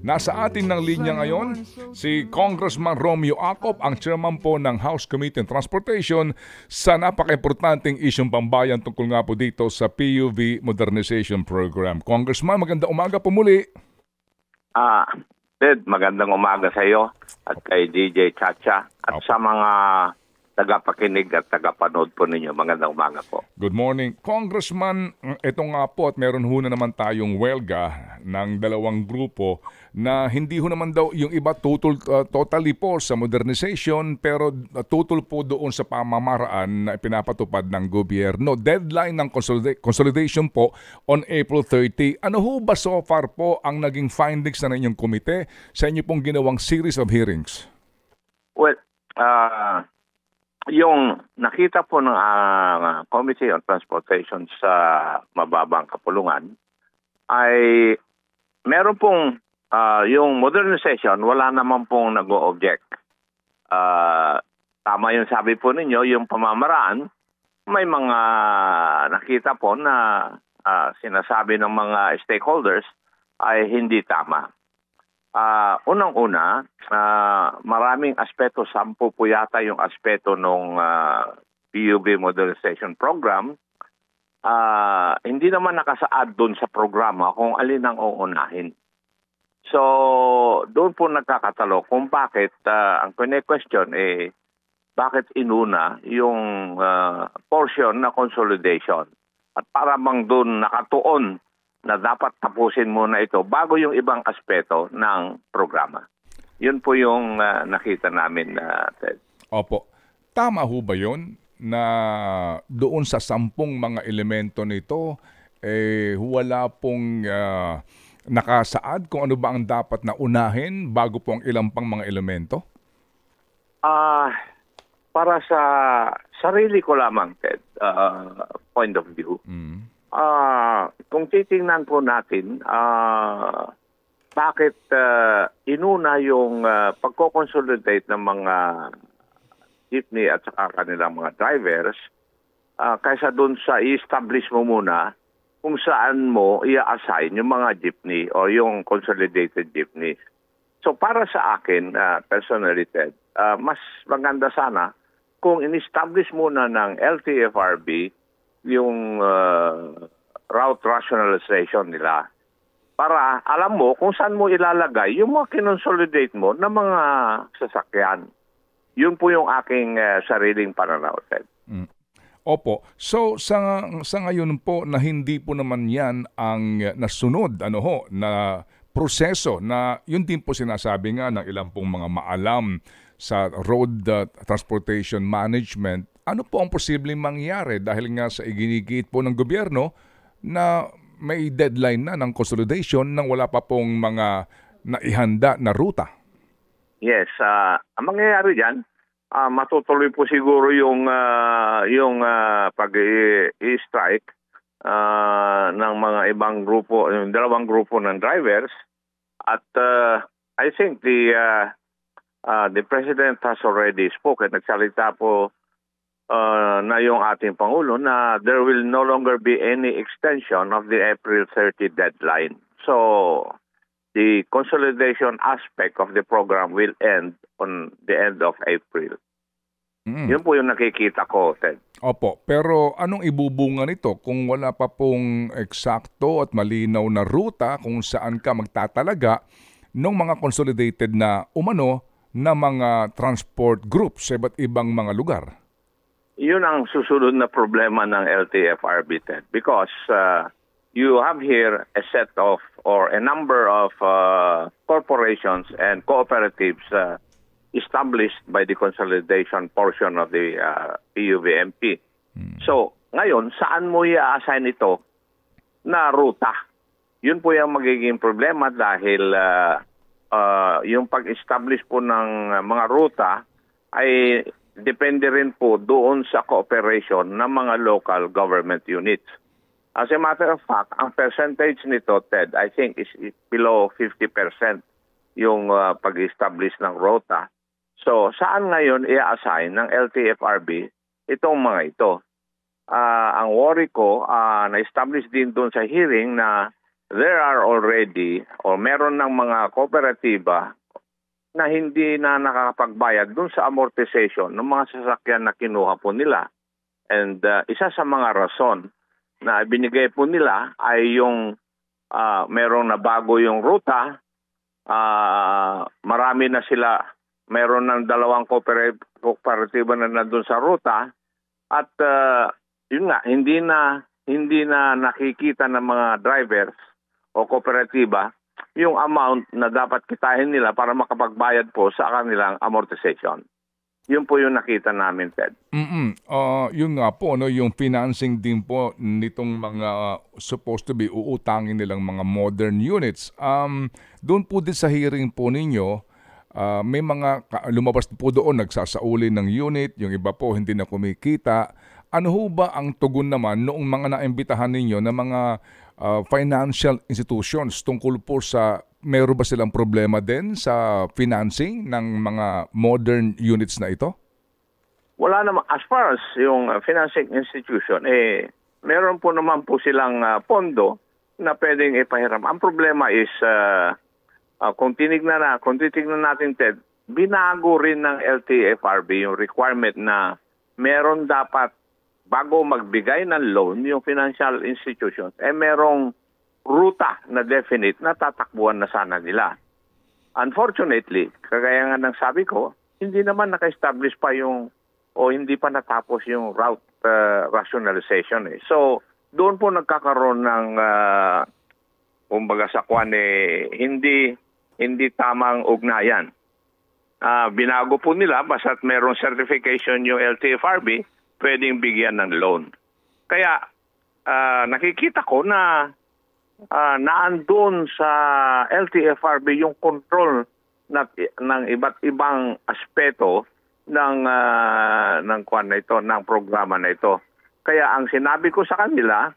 Nasa atin ng linya ngayon si Congressman Romeo Acop, ang chairman po ng House Committee on Transportation sa napaka-importanting isyong pambayan tungkol nga po dito sa PUV Modernization Program. Congressman, magandang umaga po muli. Ted, magandang umaga sa iyo at kay DJ Chacha at sa mga tagapakinig at tagapanood po ninyo. Magandang umaga po. Good morning. Congressman, ito nga po at meron ho na naman tayong welga ng dalawang grupo na hindi ho naman daw yung iba totally po sa modernization pero tutol po doon sa pamamaraan na pinapatupad ng gobyerno. Deadline ng consolidation po on April 30. Ano ho ba so far po ang naging findings na inyong komite sa inyo pong ginawang series of hearings? Well, yung nakita po ng Committee on Transportation sa mababang kapulungan ay meron pong yung modernization, wala naman pong nag-o-object. Tama yung sabi po ninyo, yung pamamaraan, may mga nakita po na sinasabi ng mga stakeholders ay hindi tama. Unang-una, maraming aspeto, 10 po yata yung aspeto ng PUV Modernization Program. Hindi naman nakasaad doon sa programa kung alin ang uunahin. So, doon po nagkakatalo kung bakit, ang question bakit inuna yung portion na consolidation. At para bang doon nakatuon na dapat tapusin muna ito bago yung ibang aspeto ng programa. Yun po yung nakita namin, Ted. Opo. Tama ho ba yun na doon sa 10 mga elemento nito, wala pong nakasaad kung ano ba ang dapat na unahin bago po ang ilang pang mga elemento? Para sa sarili ko lamang, Ted, point of view, kung titingnan po natin, bakit inuna yung pagko-consolidate ng mga jeepney at saka kanilang mga drivers kaysa doon sa i-establish mo muna kung saan mo i-assign yung mga jeepney o yung consolidated jeepney. So para sa akin, personally, Ted, mas maganda sana kung in-establish muna ng LTFRB yung route rationalization nila para alam mo kung saan mo ilalagay yung mga kinonsolidate mo na mga sasakyan. Yun po yung aking sariling pananaw, Ted. Opo. So sa ngayon po na hindi po naman yan ang nasunod na proseso na yun din po sinasabi nga ng ilang pong mga maalam sa road transportation management. Ano po ang posibleng mangyari dahil nga sa iginigit po ng gobyerno na may deadline na ng consolidation nang wala pa pong mga naihanda na ruta? Yes, ang mangyayari diyan, matutuloy po siguro yung pag-i-strike ng mga ibang grupo, yung dalawang grupo ng drivers at I think the President has already spoken, nagsalita po na yung ating Pangulo na there will no longer be any extension of the April 30 deadline. So, the consolidation aspect of the program will end on the end of April. Yun po yung nakikita ko, Ted. Opo, pero anong ibubunga nito kung wala pa pong eksakto at malinaw na ruta kung saan ka magtatalaga ng mga consolidated na na mga transport groups sa iba't ibang mga lugar? Yun ang susunod na problema ng LTFRB, Ted, because you have here a set of or a number of corporations and cooperatives established by the consolidation portion of the PUVMP. So, ngayon, saan mo i-assign ito na ruta? Yun po yung magiging problema dahil yung pag-establish po ng mga ruta ay depende rin po doon sa cooperation ng mga local government units. As a matter of fact, ang percentage nito, Ted, I think is below 50% yung pag-establish ng ruta. So, saan ngayon i-assign ng LTFRB itong mga ito? Ang worry ko, na-establish din doon sa hearing na there are already or meron ng mga kooperatiba na hindi na nakakapagbayad dun sa amortization ng mga sasakyan na kinuha po nila. And isa sa mga rason na binigay po nila ay yung merong na bago yung ruta, marami na sila, meron ng 2 kooperatiba na nandun sa ruta at yun nga, hindi na nakikita ng mga drivers o kooperatiba yung amount na dapat kitahin nila para makapagbayad po sa kanilang amortization. Yun po yung nakita namin, Ted. Yun nga po, no, yung financing din po nitong mga supposed to be uutangin nilang mga modern units. Doon po din sa hearing po ninyo, may mga lumabas po doon, nagsasauli ng unit, yung iba po hindi na kumikita. Ano ho ba ang tugon naman noong mga naimbitahan ninyo na mga financial institutions tungkol po sa meron ba silang problema din sa financing ng mga modern units na ito? Wala naman. As far as yung financing institution, meron po naman po silang pondo na pwedeng ipahiram. Ang problema is kung titignan natin, Ted, binago rin ng LTFRB yung requirement na meron dapat bago magbigay ng loan yung financial institutions, merong ruta na definite na tatakbuhan na sana nila. Unfortunately, kagaya nga ng sabi ko, hindi naman naka-establish pa yung o hindi pa natapos yung route rationalization. So, doon po nagkakaroon ng kumbaga sa kwan hindi tamang ugnayan. Binago po nila basta't merong certification yung LTFRB, pwedeng bigyan ng loan. Kaya nakikita ko na naandun sa LTFRB yung control ng iba't ibang aspeto ng kwan na ito, ng programa na ito. Kaya ang sinabi ko sa kanila,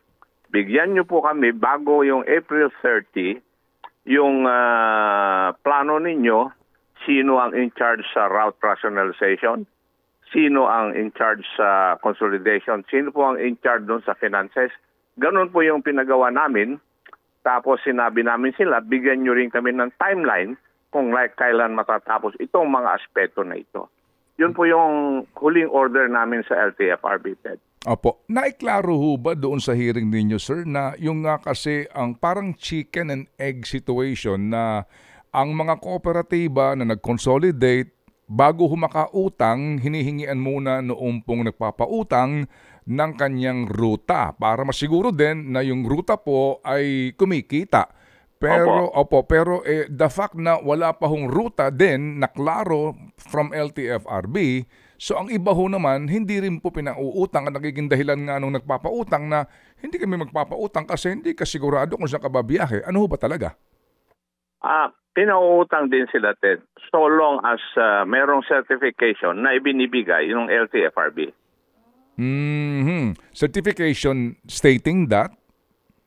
bigyan niyo po kami bago yung April 30 yung plano ninyo, sino ang in charge sa route rationalization, sino ang in charge sa consolidation, sino po ang in charge doon sa finances. Ganun po yung pinagawa namin. Tapos sinabi namin sila, bigyan nyo rin kami ng timeline kung kailan matatapos itong mga aspeto na ito. Yun po yung huling order namin sa LTFRB, Ted. Opo. Naiklaro ho ba doon sa hearing ninyo, sir, na yung nga kasi ang parang chicken and egg situation na ang mga kooperatiba na nag-consolidate, bago humakautang, hinihingian muna noong pong nagpapautang ng kanyang ruta para masiguro din na yung ruta po ay kumikita. Pero the fact na wala pa hong ruta din na klaro from LTFRB, so ang iba ho naman hindi rin po pinauutang at nagiging dahilan nga nung nagpapautang na hindi kami magpapautang kasi hindi ka sigurado kung saan ka babiyahe. Ano ho ba talaga? Pinauutang din sila, Ted, so long as merong certification na ibinibigay yung LTFRB. Certification stating that?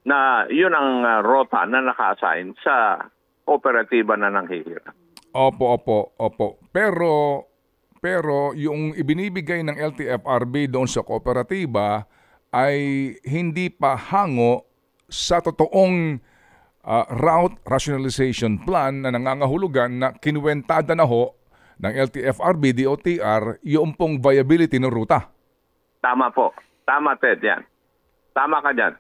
Na yun ang rota na naka-assign sa kooperatiba na nanghihirap. Opo. Pero yung ibinibigay ng LTFRB doon sa kooperatiba ay hindi pa hango sa totoong route rationalization plan na nangangahulugan na kinuwentada na ho ng LTFRB, DOTR, yung pong viability ng ruta. Tama po. Tama, Ted, yan. Tama ka dyan.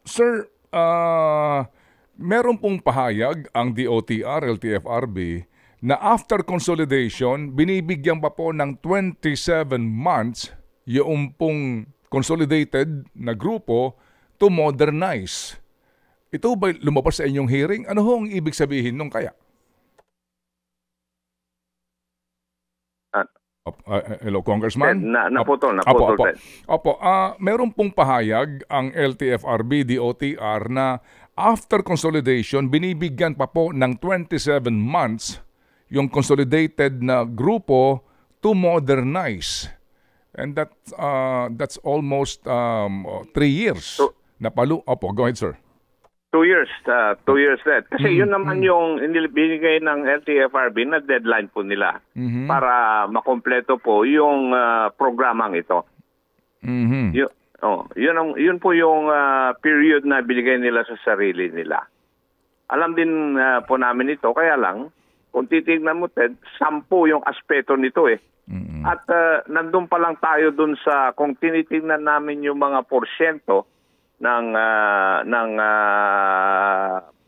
Sir, meron pong pahayag ang DOTR, LTFRB, na after consolidation, binibigyan pa po ng 27 months yung pong consolidated na grupo to modernize. Ito ba lumabas sa inyong hearing? Ano ho ang ibig sabihin nung kaya? Hello, Congressman? Naputol. Opo. Meron pong pahayag ang LTFRB, DOTR na after consolidation, binibigyan pa po ng 27 months yung consolidated na grupo to modernize. And that's almost 3 years. Opo, go ahead, sir. 2 years. 2 years that. Kasi yun naman yung binigay ng LTFRB na deadline po nila para makompleto po yung programang ito. Yun po yung period na binigay nila sa sarili nila. Alam din po namin ito, kaya lang, kung titignan mo, Ted, 10 yung aspeto nito eh. At nandun pa lang tayo dun sa, kung tinitingnan namin yung mga porsyento ng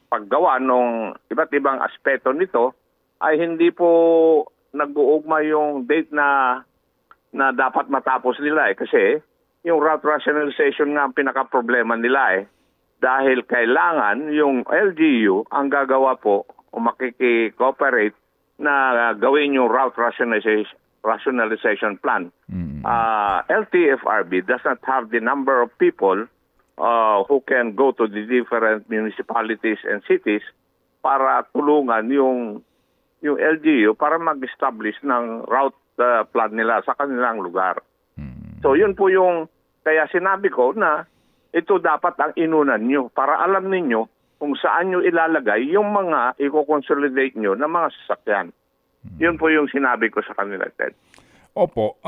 paggawa ng iba't ibang aspeto nito, ay hindi po nag-uugma yung date na dapat matapos nila eh. Kasi yung route rationalization nga ang pinaka-problema nila eh. Dahil kailangan yung LGU ang gagawa po o makikikooperate na gawin yung route rationalization plan. LTFRB does not have the number of people who can go to the different municipalities and cities para tulungan yung LGU para mag-establish ng route plan nila sa kanilang lugar. So yun po yung kaya sinabi ko na ito dapat ang inunan nyo para alam ninyo kung saan nyo ilalagay yung mga i-consolidate nyo na mga sasakyan. Yun po yung sinabi ko sa kanila, Ted. Opo.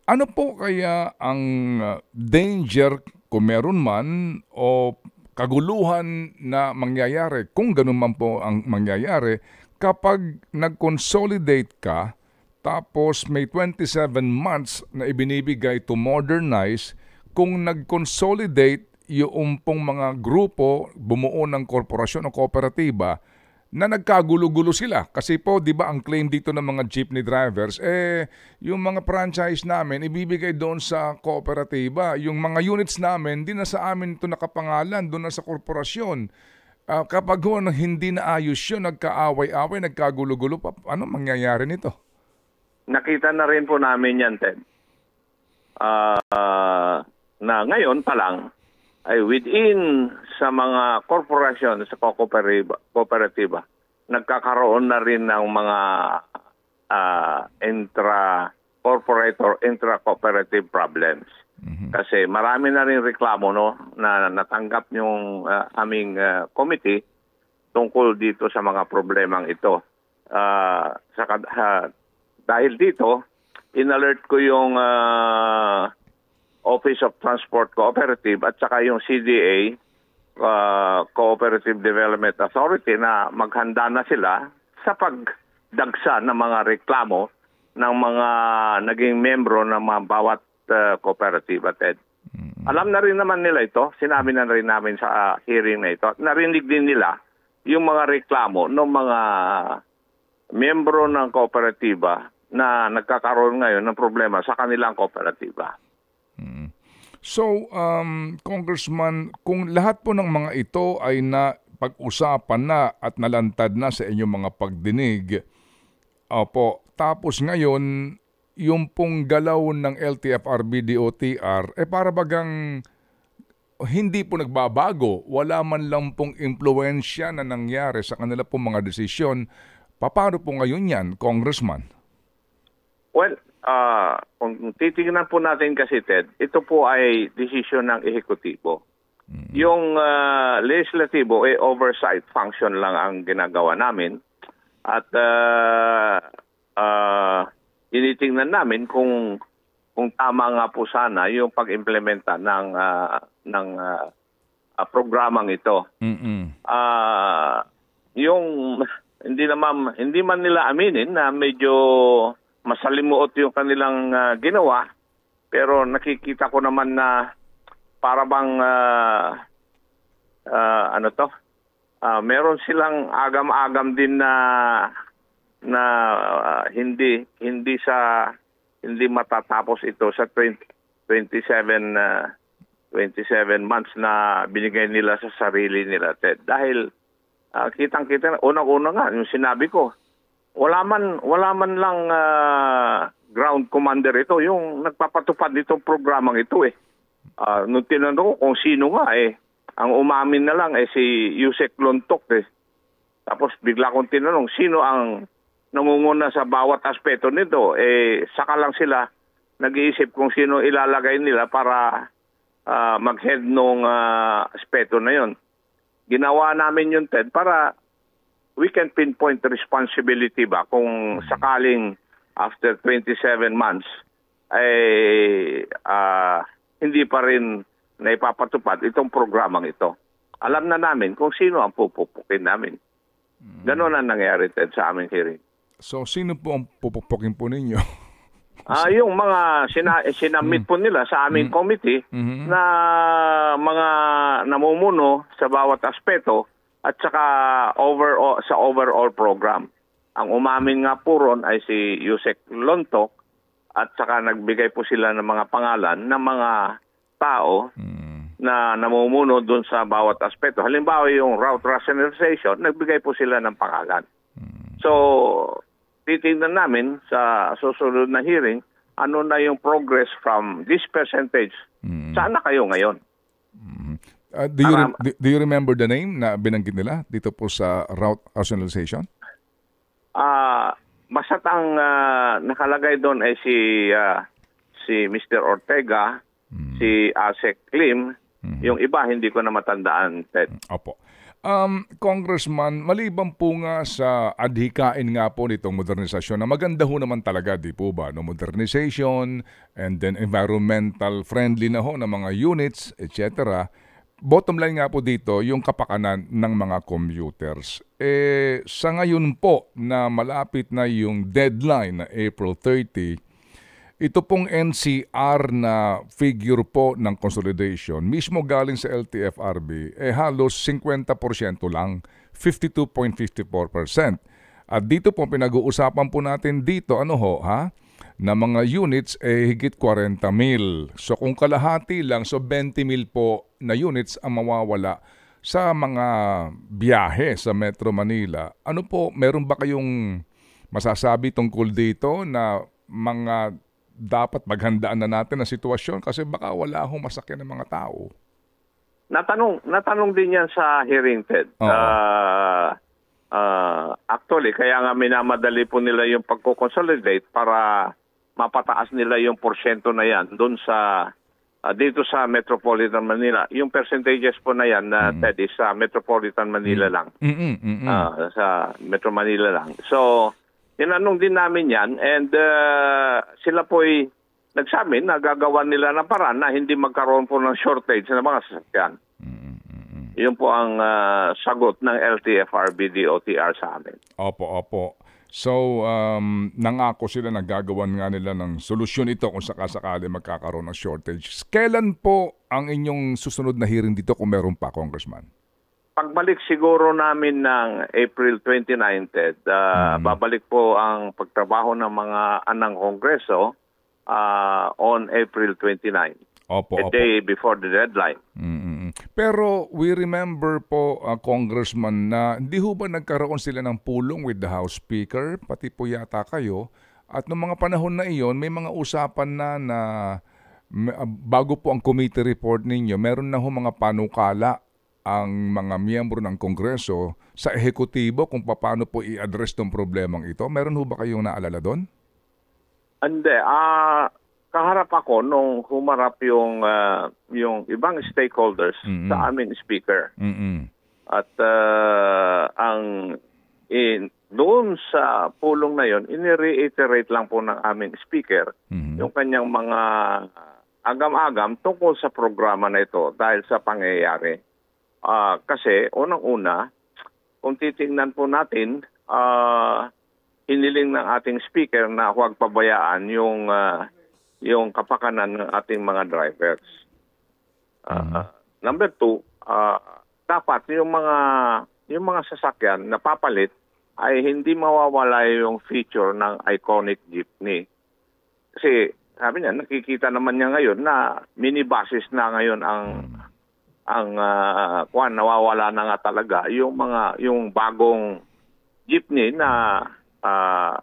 Ano po kaya ang danger kung meron man o kaguluhan na mangyayari, kung ganun man po ang mangyayari, kapag nag-consolidate ka tapos may 27 months na ibinibigay to modernize, kung nag-consolidate yung pong mga grupo, bumuo ng korporasyon o kooperatiba, na nagkagulo-gulo sila. Kasi po, di ba, ang claim dito ng mga jeepney drivers, yung mga franchise namin, ibibigay doon sa kooperatiba. Yung mga units namin, di na sa amin ito nakapangalan, doon na sa korporasyon. Kapag hindi na ayos yun, nagkaaway-away, nagkagulo-gulo, ano mangyayari nito? Nakita na rin po namin yan, Ted. Na ngayon pa lang, ay within sa mga korporasyon sa kooperatiba, nagkakaroon na rin ng mga intra-corporate or intra-cooperative problems. Kasi marami na rin reklamo na natanggap yung aming committee tungkol dito sa mga problemang ito. Dahil dito, in-alert ko yung Office of Transport Cooperative at saka yung CDA, Cooperative Development Authority, na maghanda na sila sa pagdagsa ng mga reklamo ng mga naging membro ng mga bawat cooperative. Ted. Alam na rin naman nila ito, sinabi na rin namin sa hearing na ito, at narinig din nila yung mga reklamo ng mga membro ng kooperatiba na nagkakaroon ngayon ng problema sa kanilang kooperatiba. So, Congressman, kung lahat po ng mga ito ay pag-usapan na at nalantad na sa inyong mga pagdinig, tapos ngayon, yung pong galaw ng LTFRB DOTR, para bagang hindi po nagbabago, wala man lang pong impluensya na nangyari sa kanila pong mga desisyon. Paano po ngayon yan, Congressman? Well, kung titingnan po natin kasi, Ted, ito po ay desisyon ng ehekutibo. Yung legislatibo, oversight function lang ang ginagawa namin. At tinitingnan namin kung tama nga po sana yung pag-implementa ng programang ito. Yung hindi man nila aminin na medyo masalimuot yung kanilang ginawa, pero nakikita ko naman na para bang meron silang agam-agam din na hindi matatapos ito sa 27 months na binigay nila sa sarili nila, Ted. Dahil kitang-kita, unang-una nga yung sinabi ko, wala man lang ground commander ito, yung nagpapatupad nitong programang ito eh. Nung tinanong ko kung sino nga ang umamin na lang si Yusek Lontok eh. Tapos bigla kong tinanong sino ang nangunguna sa bawat aspeto nito, saka lang sila nag-iisip kung sino ilalagay nila para mag-head nung aspeto na yon. Ginawa namin yun, Ted, para we can pinpoint responsibility ba kung sakaling after 27 months hindi pa rin naipapatupad itong programang ito. Alam na namin kung sino ang pupupukin namin. Ganon ang nangyari, Ted, sa aming hearing. So, sino po ang pupupukin po ninyo? Yung mga sinamit po nila sa aming committee na mga namumuno sa bawat aspeto at saka sa overall program. Ang umamin nga po ron ay si Yusek Lontok at saka nagbigay po sila ng mga pangalan ng mga tao na namumuno doon sa bawat aspeto. Halimbawa yung route rationalization, nagbigay po sila ng pangalan. So, titingnan namin sa susunod na hearing, ano na yung progress from this percentage. Saan na kayo ngayon? Do you remember the name na binanggit nila dito po sa route rationalization? Basta't ang nakalagay doon ay si Mr. Ortega, si Asek Lim, yung iba hindi ko na matandaan, Ted. Opo. Congressman, maliban po nga sa adhikain nga po nitong modernisasyon na maganda ho naman talaga, di po ba? No? Modernization and then environmental friendly na ho ng mga units, etc. Bottom line nga po dito, yung kapakanan ng mga commuters. Sa ngayon po na malapit na yung deadline na April 30, ito pong NCR na figure po ng consolidation, mismo galing sa LTFRB, halos 50% lang, 52.54%. At dito po pinag-uusapan po natin dito, na mga units higit 40,000. So kung kalahati lang, so 20,000 po na units ang mawawala sa mga biyahe sa Metro Manila. Ano po, meron ba kayong masasabi tungkol dito na mga dapat maghandaan na natin ang sitwasyon kasi baka wala akong masakyan ng mga tao? Natanong din yan sa hearing, Ted. Actually, kaya nga minamadali po nila yung pagko-consolidate para mapataas nila yung porsyento na yan doon sa dito sa Metropolitan Manila. Yung percentages po na yan na Ted is sa Metropolitan Manila lang. Sa Metro Manila lang. So, tinanong din namin yan and sila po'y nagsabi na gagawa nila ng paraan na hindi magkaroon po ng shortage ng mga sasakyan. Yun po ang sagot ng LTFRB DOTR sa amin. Opo. So, nangako sila na gagawan nga nila ng solusyon ito kung sakasakali magkakaroon ng shortage. Kailan po ang inyong susunod na hearing dito kung meron pa, Congressman? Pagbalik siguro namin ng April 29, Ted, babalik po ang pagtrabaho ng mga anang Kongreso on April 29. A day before the deadline. Pero we remember po, Congressman, na hindi ho ba nagkaroon sila ng pulong with the House Speaker, pati po yata kayo, at noong mga panahon na iyon, may mga usapan na bago po ang committee report ninyo, meron na ho mga panukala ang mga miyembro ng Kongreso sa ehekutibo kung paano po i-address tong problemang ito. Meron ho ba kayong naalala doon? Hindi. Kaharap ako nung humarap yung ibang stakeholders sa aming speaker. At doon sa pulong na yon, ini-reiterate lang po ng aming speaker yung kanyang mga agam-agam tungkol sa programa na ito dahil sa pangyayari. Kasi unang-una, kung titingnan po natin, hiniling ng ating speaker na huwag pabayaan yung kapakanan ng ating mga drivers. Number 2, dapat yung mga sasakyan na papalit ay hindi mawawala yung feature ng iconic jeepney. Kasi sabi niya, nakikita naman niya ngayon na minibuses na ngayon nawawala na nga talaga yung bagong jeepney na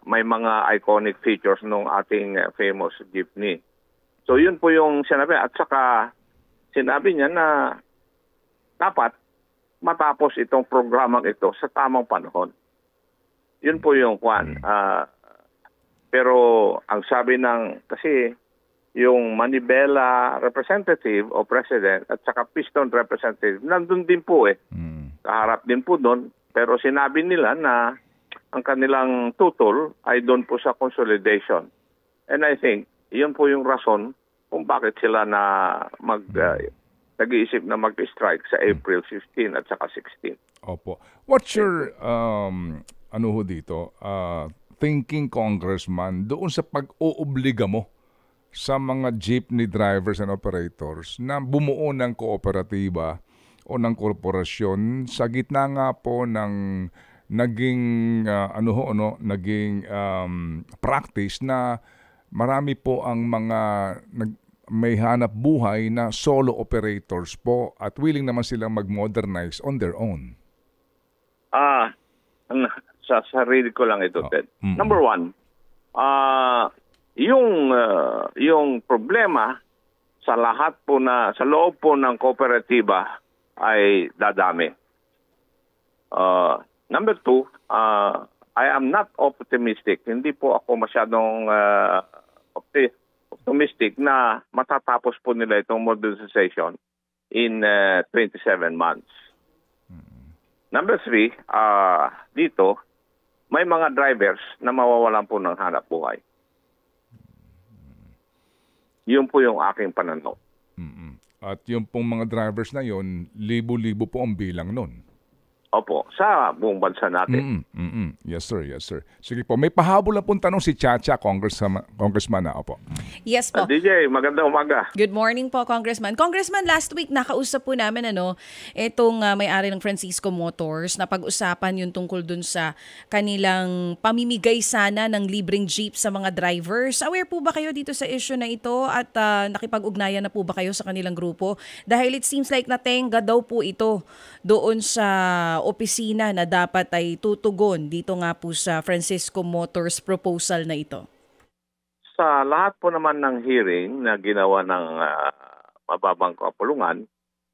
may mga iconic features ng ating famous jeepney. So yun po yung sinabi. At saka sinabi niya na dapat matapos itong programang ito sa tamang panahon. Yun po yung kwan. Pero ang sabi kasi yung Manibela representative o president at saka Piston representative, nandun din po kaharap din po doon. Pero sinabi nila na ang kanilang tutol ay doon po sa consolidation. And I think, yun po yung rason kung bakit sila nag-iisip na mag-strike sa April 15 at saka 16. Opo. What's your thinking, Congressman, doon sa pag-oobliga mo sa mga jeepney drivers and operators na bumuo ng kooperatiba o ng korporasyon sa gitna nga po ng naging practice na marami po ang mga may hanap buhay na solo operators po at willing naman silang mag-modernize on their own. Sa sarili ko lang ito, Ted. Number one, yung problema sa lahat po sa loob po ng kooperatiba ay dadami. Number two, I am not optimistic. Hindi po ako masyadong optimistic na matatapos po nila itong modernization in 27 months. Number three, dito, may mga drivers na mawawalan po ng hanap buhay. Yun po yung aking pananaw. At yung pong mga drivers na yun, libo-libo po ang bilang nun. Opo, sa buong bansa natin. Yes, sir. Yes, sir. Sige po. May pahabol na pong tanong si Chacha, Congressman na. Opo. Yes po. DJ, magandang umaga. Good morning po, Congressman. Congressman, last week nakausap po namin itong may-ari ng Francisco Motors na pag-usapan yung tungkol dun sa kanilang pamimigay sana ng libreng jeep sa mga drivers. Aware po ba kayo dito sa issue na ito at nakipag-ugnayan na po ba kayo sa kanilang grupo? Dahil it seems like natenga daw po ito doon sa opisina na dapat ay tutugon dito nga po sa Francisco Motors proposal na ito. Sa lahat po naman ng hearing na ginawa ng mababang kapulungan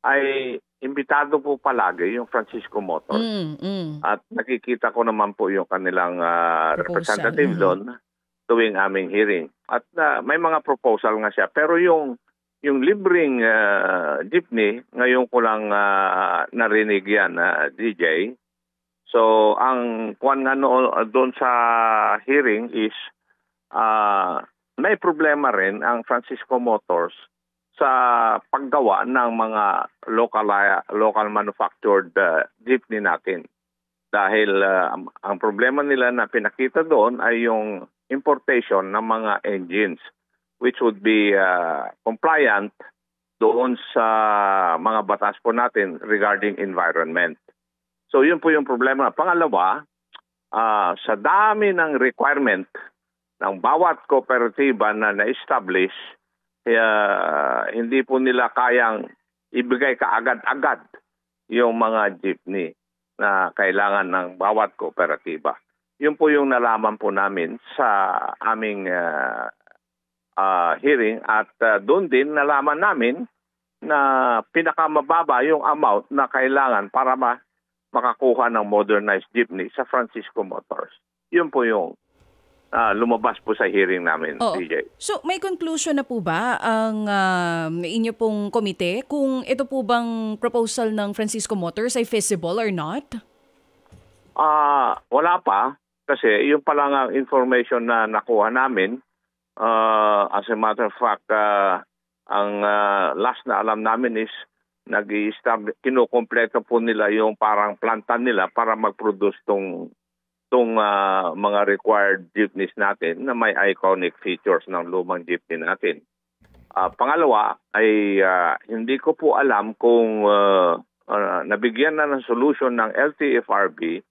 ay imbitado po palagi yung Francisco Motors. At nakikita ko naman po yung kanilang representative doon tuwing aming hearing. At may mga proposal nga siya. Pero yung libreng jeepney, ngayon ko lang narinig yan, DJ. So, ang kuwan nga doon sa hearing is may problema rin ang Francisco Motors sa paggawa ng mga local manufactured jeepney natin. Dahil ang problema nila na pinakita doon ay yung importation ng mga engines, which would be compliant doon sa mga batas po natin regarding environment. So yun po yung problema. Pangalawa, sa dami ng requirement ng bawat kooperatiba na na-establish, hindi po nila kayang ibigay kaagad-agad yung mga jeepney na kailangan ng bawat kooperatiba. Yun po yung nalaman po namin sa aming hearing at doon din nalaman namin na pinakamababa yung amount na kailangan para makakuha ng modernized jeepney sa Francisco Motors. Yun po yung lumabas po sa hearing namin, DJ. So may conclusion na po ba ang inyo pong komite kung ito po bang proposal ng Francisco Motors ay feasible or not? Wala pa kasi yung pala nga information na nakuha namin. As a matter of fact, ang last na alam namin is kinukompleto po nila yung parang planta nila para mag-produce tong mga required jeepneys natin na may iconic features ng lumang jeepney natin. Pangalawa ay hindi ko po alam kung nabigyan na ng solution ng LTFRB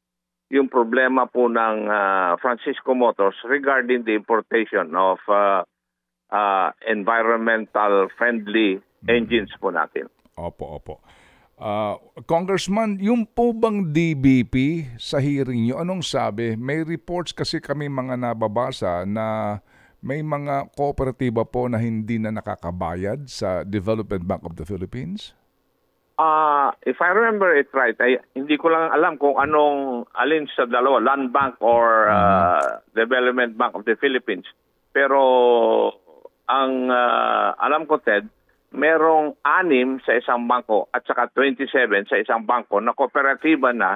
yung problema po ng Francisco Motors regarding the importation of environmental friendly engines po natin. Opo. Congressman, yung po bang DBP sa hearing nyo, anong sabi? May reports kasi kami mga nababasa na may mga kooperatiba po na hindi na nakakabayad sa Development Bank of the Philippines? If I remember it right, hindi ko lang alam kung alin sa dalawa, Land Bank or Development Bank of the Philippines. Pero ang alam ko, Ted, merong 6 sa isang bangko at saka 27 sa isang bangko na kooperatiba na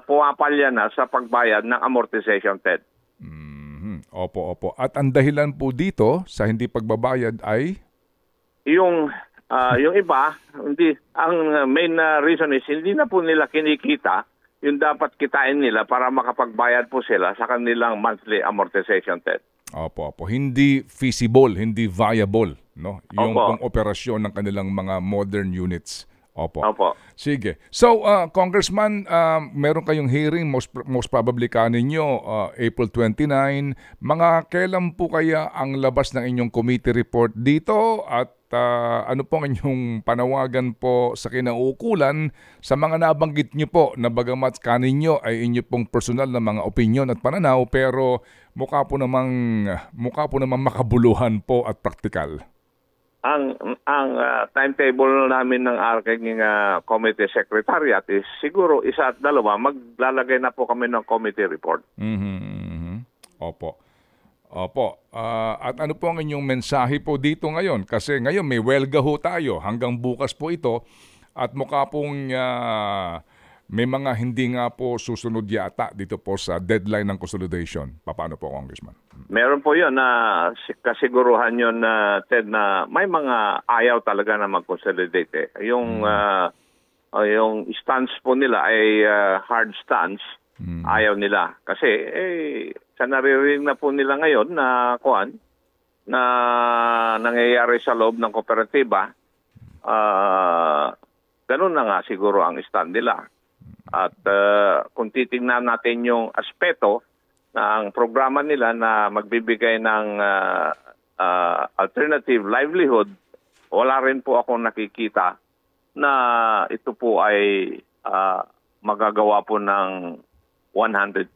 pumapalya na sa pagbayad ng amortization, Ted. Opo. At ang dahilan po dito sa hindi pagbabayad ay? Yung iba, hindi, ang main reason is hindi na po nila kinikita yung dapat kitain nila para makapagbayad po sila sa kanilang monthly amortization debt. Opo. Hindi feasible, hindi viable, no? Yung Opo. pong operasyon ng kanilang mga modern units. Opo. Sige. So, Congressman, meron kayong hearing, most probably kaninyo, April 29. Mga kailan po kaya ang labas ng inyong committee report dito at ano po ang inyong panawagan po sa kinauukulan sa mga nabanggit nyo po na bagamat kaninyo ay inyo pong personal na mga opinion at pananaw pero mukha po namang makabuluhan po at praktikal. Ang timetable namin ng aking committee secretariat is siguro isa at dalawa, maglalagay na po kami ng committee report. Opo. At ano po ang inyong mensahe po dito ngayon? Kasi ngayon may welga ho tayo hanggang bukas po ito at mukha pong may mga hindi nga po susunod yata dito po sa deadline ng consolidation. Paano po, Congressman? Meron po yun na kasiguruhan yun, Ted, na may mga ayaw talaga na mag-consolidate. Yung stance po nila ay hard stance. Ayaw nila. Kasi sa naririnig na po nila ngayon na nangyayari sa loob ng kooperatiba, ganun na nga siguro ang stand nila. At kung titingnan natin yung aspeto ng programa nila na magbibigay ng alternative livelihood, wala rin po akong nakikita na ito po ay magagawa po ng 100%.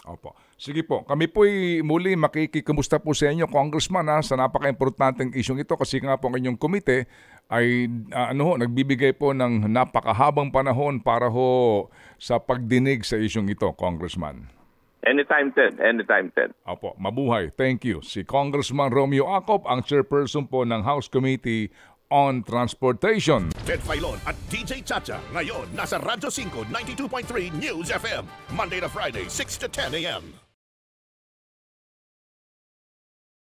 Opo. Sige po, kami po'y muli makikikamusta po sa inyo, Congressman, sa napaka-importanteng isyong ito kasi nga po ang inyong komite ay nagbibigay po ng napakahabang panahon para ho sa pagdinig sa isyong ito, Congressman. Anytime, Ted. Opo, mabuhay. Thank you. Si Congressman Romeo Acop, ang chairperson po ng House Committee on Transportation. Ted Filon at DJ Chacha ngayon nasa Radyo 5 92.3 News FM Monday to Friday 6 to 10 a.m.